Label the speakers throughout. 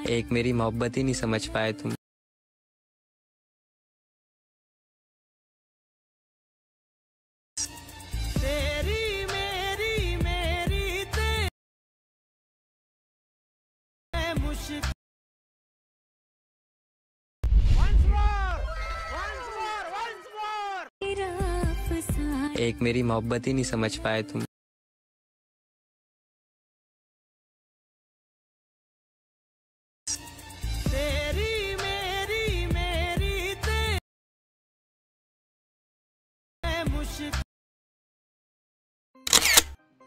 Speaker 1: एक मेरी मोहब्बत ही नहीं समझ पाए तुम।
Speaker 2: तेरी मेरी मेरी मुश्किल।
Speaker 1: एक मेरी मोहब्बत ही नहीं समझ पाए तुम।
Speaker 2: तेरी मेरी मेरी मुश्किल।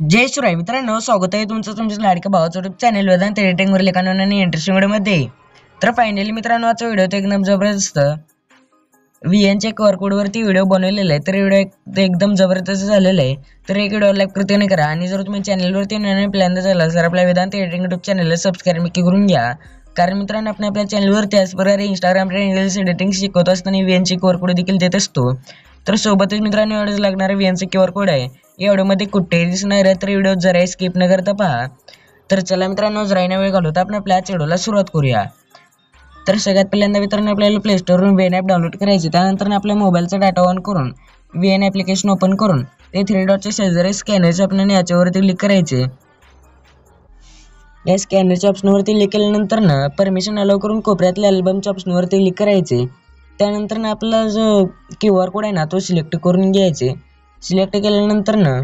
Speaker 3: जय शिवराय मित्रांनो, स्वागत आहे तुमचं तुमच्या लाडक्या भावाचं युट्यूब चॅनल वेदांत एडिटिंग वर लेखन आणि इंटरेस्टिंग व्हिडिओ मध्ये। तर फायनली मित्रांनो, आजचा व्हिडिओ तो एकदम जबरदस्त VN च्या QR कोड वरती व्हिडिओ बनवलेला आहे। तर व्हिडिओ एकदम जबरदस्त झालेला आहे। तर एक व्हिडिओ लाईक प्रत्येकाने करा आणि जर तुम्ही चॅनल वरती नवीन प्लॅन झाला तर आपल्या वेदांत एडिटिंग युट्यूब चॅनलला सबस्क्राइब नक्की करून घ्या। कारण मित्रांनो, आपण आपल्या चॅनलवर त्याच प्रकारे इंस्टाग्राम रील्स एडिटिंग शिकवत असताना VN ची QR कोड देखील देत असतो। तर सोबतच मित्रांनो, एवढंच लागणारा VN चा QR कोड आहे या व्हिडिओमध्ये कुठेही दिसणार आहे। तर व्हिडिओ जरा स्किप न करता पहा। तर चला मित्रांनो, जरा न वेळ घालवता आपण आपल्या व्हिडिओला सुरुवात करूया। तर सगळ्यात पहिल्यांदा मित्रांनो, आपल्याला प्ले स्टोरवरून VN ॲप डाउनलोड करायचे। त्यानंतर आपल्या मोबाईलचा डाटा ऑन करून VN ॲप्लिकेशन ओपन करून ते 3 डॉटच्या शेजारी स्कॅनरच्या ऑप्शन याच्यावरती क्लिक करायचे। या स्कॅनरच्या ऑप्शनवरती क्लिक केल्यानंतर ना परमिशन अलाउ करून कोपऱ्यातल्या अल्बमच्या ऑप्शनवरती क्लिक करायचे। त्यानंतर ना आपला जो QR कोड आहे ना तो सिलेक्ट करून घ्यायचे। सिलेक्ट केल्यानंतर ना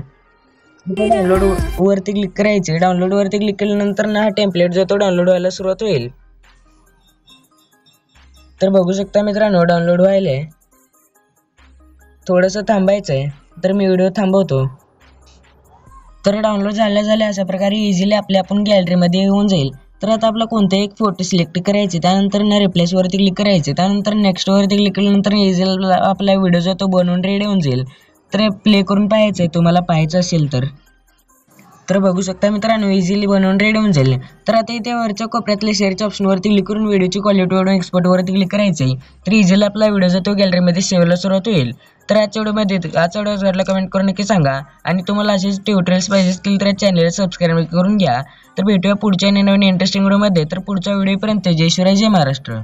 Speaker 3: डाउनलोड वरती क्लिक करायचे। डाउनलोड वरती क्लिक केल्यानंतर ना हा टेम्पलेट जो तो डाउनलोड व्हायला सुरुवात होईल। तर बघू शकता मित्रांनो, डाउनलोड व्हायलंय, थोडंसं थांबायचंय। तर मी व्हिडिओ थांबवतो। तर डाउनलोड झाल्या अशा प्रकारे इझिली आपण गॅलरीमध्ये येऊन जाईल। तर आता आपला कोणताही एक फोटो सिलेक्ट करायचे। त्यानंतर ना रिप्लेस वरती क्लिक करायचे। त्यानंतर नेक्स्ट वरती क्लिक केल्यानंतर इझिली आपला व्हिडिओ जो तो बनवून रेडी होऊन जाईल। तर प्ले करून पाहायचंय तुम्हाला पाहायचं असेल तर बघू शकता मित्रांनो, इझिली बनवून रेडी होऊन जाईल। तर आता इथे वरच्या कोपऱ्यातल्या शेअरच्या ऑप्शनवरती क्लिक करून व्हिडिओची क्वालिटी वाढवून एक्सपोर्ट वरती क्लिक करायचे। तर इझिली आपला व्हिडिओ जो तो गॅलरीमध्ये सेव्हला सुरुवात होईल। तर आजच्या व्हिडिओ जरला कमेंट करून नक्की सांगा आणि तुम्हाला असेच ट्युटोरियल्स पाहिजे असतील तर चॅनलला सबस्क्राइब करून घ्या। तर भेटूया पुढच्या नवीन इंटरेस्टिंग व्हिडिओमध्ये। तर पुढच्या व्हिडिओपर्यंत जय शिवराय, जय महाराष्ट्र।